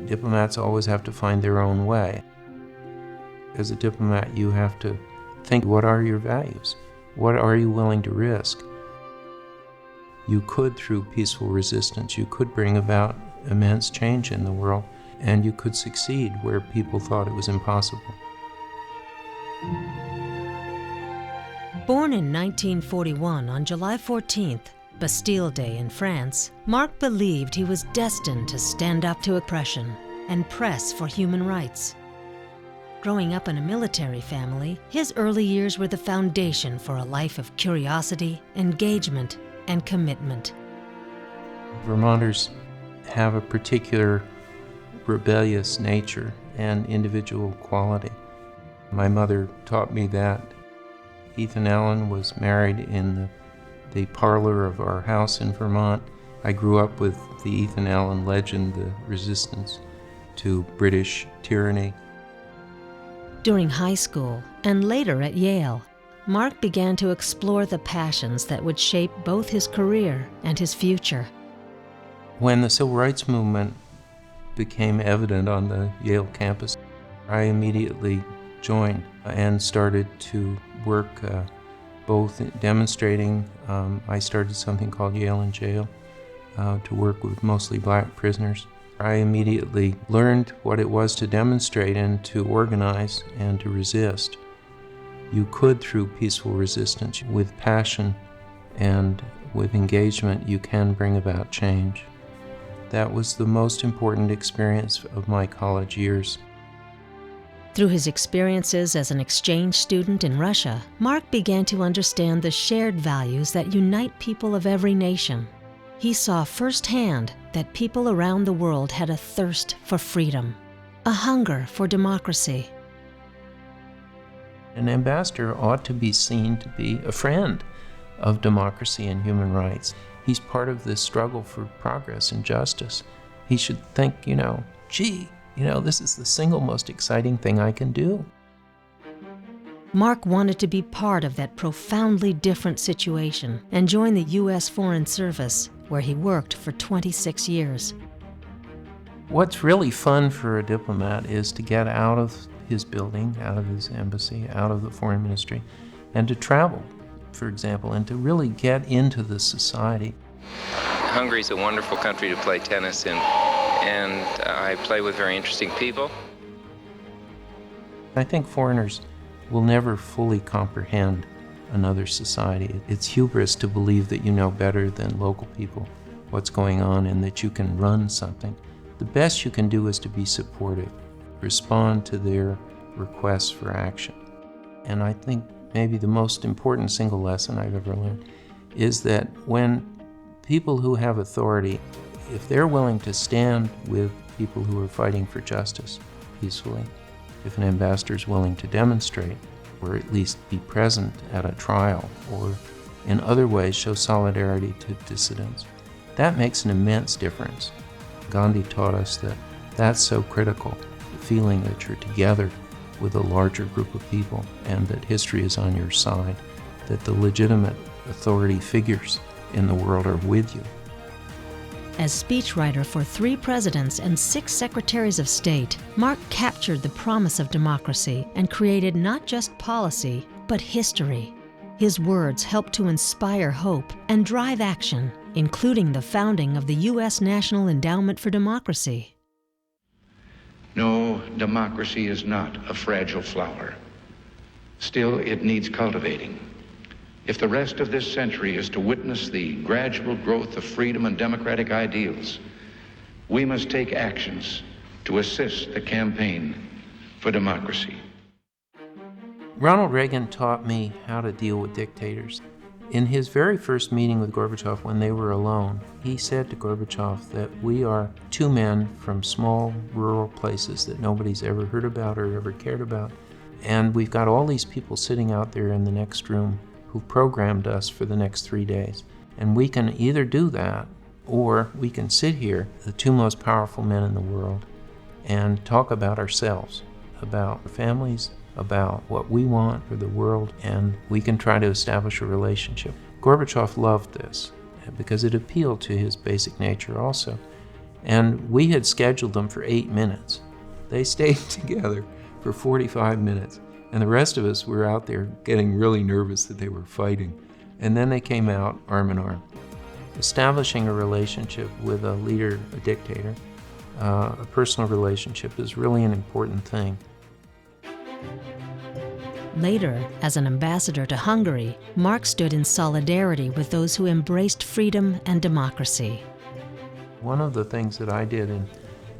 Diplomats always have to find their own way. As a diplomat, you have to think, what are your values? What are you willing to risk? You could, through peaceful resistance, you could bring about immense change in the world, and you could succeed where people thought it was impossible. Born in 1941 on July 14th, Bastille Day in France, Mark believed he was destined to stand up to oppression and press for human rights. Growing up in a military family, his early years were the foundation for a life of curiosity, engagement, and commitment. Vermonters have a particular rebellious nature and individual quality. My mother taught me that. Ethan Allen was married in the parlor of our house in Vermont. I grew up with the Ethan Allen legend, the resistance to British tyranny. During high school and later at Yale, Mark began to explore the passions that would shape both his career and his future. When the Civil Rights Movement became evident on the Yale campus, I immediately joined and started to work both demonstrating. I started something called Yale in Jail to work with mostly black prisoners. I immediately learned what it was to demonstrate and to organize and to resist. You could, through peaceful resistance, with passion and with engagement, you can bring about change. That was the most important experience of my college years. Through his experiences as an exchange student in Russia, Mark began to understand the shared values that unite people of every nation. He saw firsthand that people around the world had a thirst for freedom, a hunger for democracy. An ambassador ought to be seen to be a friend of democracy and human rights. He's part of this struggle for progress and justice. He should think, gee, this is the single most exciting thing I can do. Mark wanted to be part of that profoundly different situation and join the U.S. Foreign Service, where he worked for 26 years. What's really fun for a diplomat is to get out of his building, out of his embassy, out of the foreign ministry, and to travel, for example, and to really get into the society. Hungary's a wonderful country to play tennis in, and I play with very interesting people. I think foreigners will never fully comprehend another society. It's hubris to believe that you know better than local people what's going on and that you can run something. The best you can do is to be supportive, respond to their requests for action. And I think maybe the most important single lesson I've ever learned is that when people who have authority, if they're willing to stand with people who are fighting for justice peacefully, if an ambassador is willing to demonstrate or at least be present at a trial or in other ways show solidarity to dissidents, that makes an immense difference. Gandhi taught us that that's so critical, the feeling that you're together with a larger group of people and that history is on your side, that the legitimate authority figures in the world are with you. As speechwriter for 3 presidents and 6 secretaries of state, Mark captured the promise of democracy and created not just policy, but history. His words helped to inspire hope and drive action, including the founding of the U.S. National Endowment for Democracy. No, democracy is not a fragile flower. Still, it needs cultivating. If the rest of this century is to witness the gradual growth of freedom and democratic ideals, we must take actions to assist the campaign for democracy. Ronald Reagan taught me how to deal with dictators. In his very first meeting with Gorbachev when they were alone, he said to Gorbachev that we are 2 men from small rural places that nobody's ever heard about or ever cared about, and we've got all these people sitting out there in the next room who programmed us for the next 3 days. And we can either do that, or we can sit here, the 2 most powerful men in the world, and talk about ourselves, about our families, about what we want for the world, and we can try to establish a relationship. Gorbachev loved this because it appealed to his basic nature also. And we had scheduled them for 8 minutes. They stayed together for 45 minutes. And the rest of us were out there getting really nervous that they were fighting. And then they came out arm in arm. Establishing a relationship with a leader, a dictator, a personal relationship is really an important thing. Later, as an ambassador to Hungary, Mark stood in solidarity with those who embraced freedom and democracy. One of the things that I did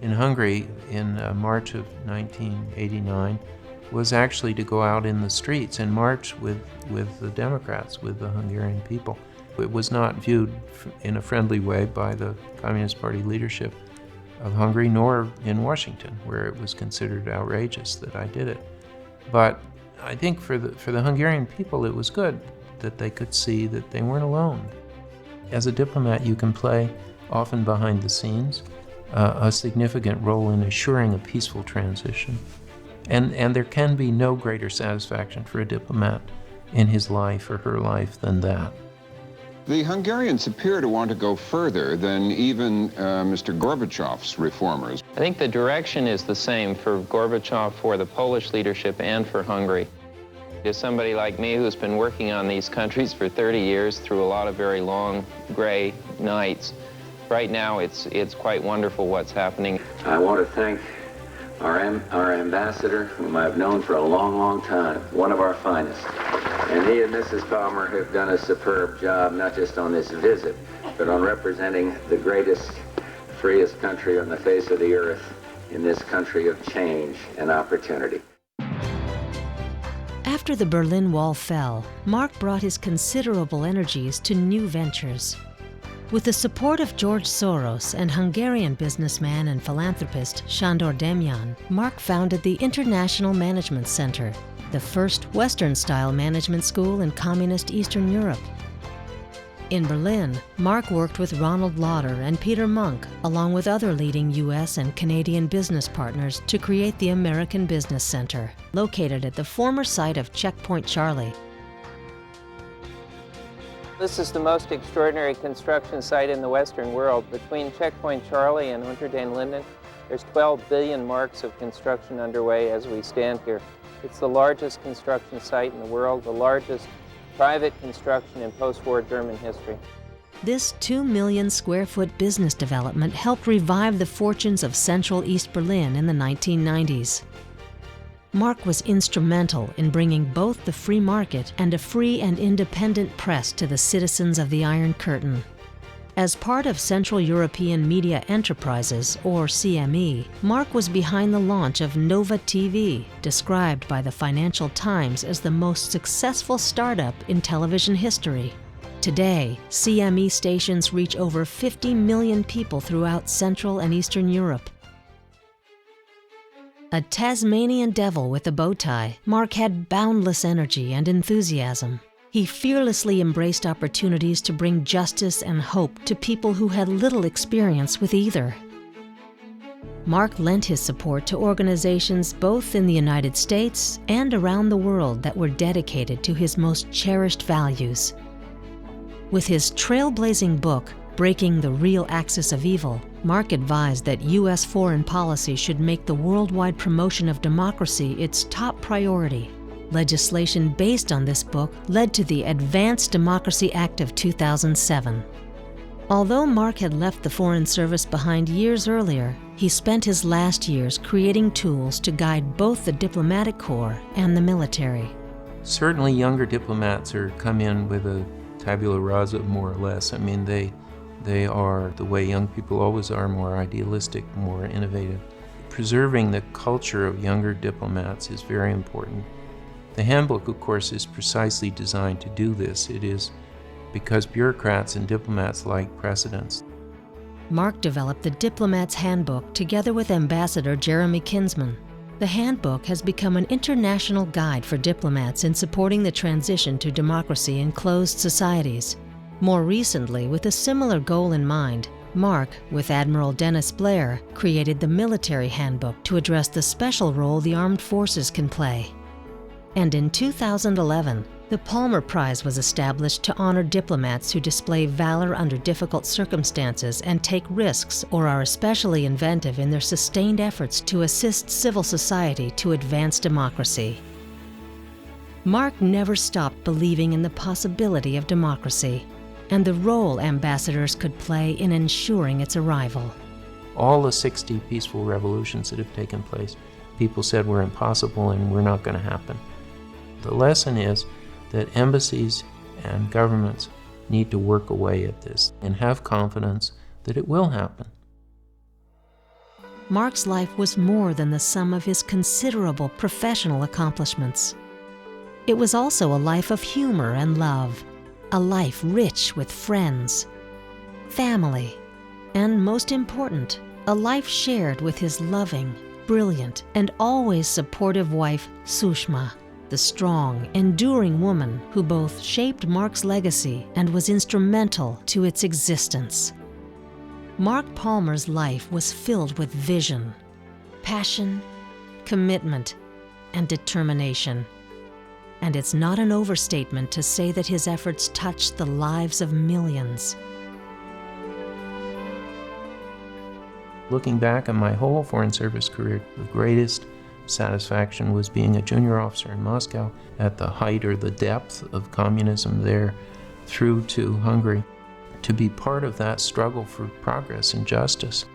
in Hungary in March of 1989 was actually to go out in the streets and march with the Democrats, with the Hungarian people. It was not viewed in a friendly way by the Communist Party leadership of Hungary, nor in Washington, where it was considered outrageous that I did it. But I think for the Hungarian people, it was good that they could see that they weren't alone. As a diplomat, you can play, often behind the scenes, a significant role in assuring a peaceful transition. And there can be no greater satisfaction for a diplomat in his life or her life than that. The Hungarians appear to want to go further than even Mr. Gorbachev's reformers. I think the direction is the same for Gorbachev, for the Polish leadership, and for Hungary. As somebody like me who's been working on these countries for 30 years through a lot of very long gray nights, right now it's quite wonderful what's happening. I want to thank our ambassador, whom I've known for a long, long time, one of our finest. And he and Mrs. Palmer have done a superb job, not just on this visit, but on representing the greatest, freest country on the face of the earth in this country of change and opportunity. After the Berlin Wall fell, Mark brought his considerable energies to new ventures. With the support of George Soros and Hungarian businessman and philanthropist Sándor Demjan, Mark founded the International Management Center, the first Western-style management school in communist Eastern Europe. In Berlin, Mark worked with Ronald Lauder and Peter Monk, along with other leading U.S. and Canadian business partners, to create the American Business Center, located at the former site of Checkpoint Charlie. This is the most extraordinary construction site in the Western world. Between Checkpoint Charlie and Unter den Linden, there's 12 billion marks of construction underway as we stand here. It's the largest construction site in the world, the largest private construction in post-war German history. This 2 million square foot business development helped revive the fortunes of Central East Berlin in the 1990s. Mark was instrumental in bringing both the free market and a free and independent press to the citizens of the Iron Curtain. As part of Central European Media Enterprises, or CME, Mark was behind the launch of Nova TV, described by the Financial Times as the most successful startup in television history. Today, CME stations reach over 50 million people throughout Central and Eastern Europe. A Tasmanian devil with a bow tie, Mark had boundless energy and enthusiasm. He fearlessly embraced opportunities to bring justice and hope to people who had little experience with either. Mark lent his support to organizations both in the United States and around the world that were dedicated to his most cherished values. With his trailblazing book, Breaking the Real Axis of Evil, Mark advised that U.S. foreign policy should make the worldwide promotion of democracy its top priority. Legislation based on this book led to the Advanced Democracy Act of 2007. Although Mark had left the Foreign Service behind years earlier, he spent his last years creating tools to guide both the diplomatic corps and the military. Certainly younger diplomats come in with a tabula rasa, more or less. I mean, they are, the way young people always are, more idealistic, more innovative. Preserving the culture of younger diplomats is very important. The handbook, of course, is precisely designed to do this. It is because bureaucrats and diplomats like precedence. Mark developed the Diplomat's Handbook together with Ambassador Jeremy Kinsman. The handbook has become an international guide for diplomats in supporting the transition to democracy in closed societies. More recently, with a similar goal in mind, Mark, with Admiral Dennis Blair, created the Military Handbook to address the special role the armed forces can play. And in 2011, The Palmer Prize was established to honor diplomats who display valor under difficult circumstances and take risks or are especially inventive in their sustained efforts to assist civil society to advance democracy. Mark never stopped believing in the possibility of democracy and the role ambassadors could play in ensuring its arrival. All the 60 peaceful revolutions that have taken place, people said were impossible and were not going to happen. The lesson is that embassies and governments need to work away at this and have confidence that it will happen. Mark's life was more than the sum of his considerable professional accomplishments. It was also a life of humor and love, a life rich with friends, family, and most important, a life shared with his loving, brilliant, and always supportive wife, Sushma, the strong, enduring woman who both shaped Mark's legacy and was instrumental to its existence. Mark Palmer's life was filled with vision, passion, commitment, and determination. And it's not an overstatement to say that his efforts touched the lives of millions. Looking back on my whole Foreign Service career, the greatest satisfaction was being a junior officer in Moscow at the height or the depth of communism there through to Hungary. To be part of that struggle for progress and justice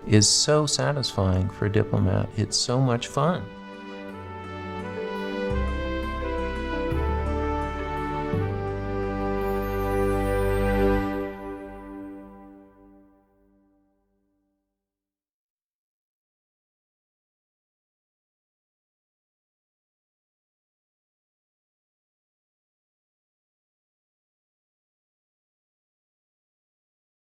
is so satisfying for a diplomat. It's so much fun.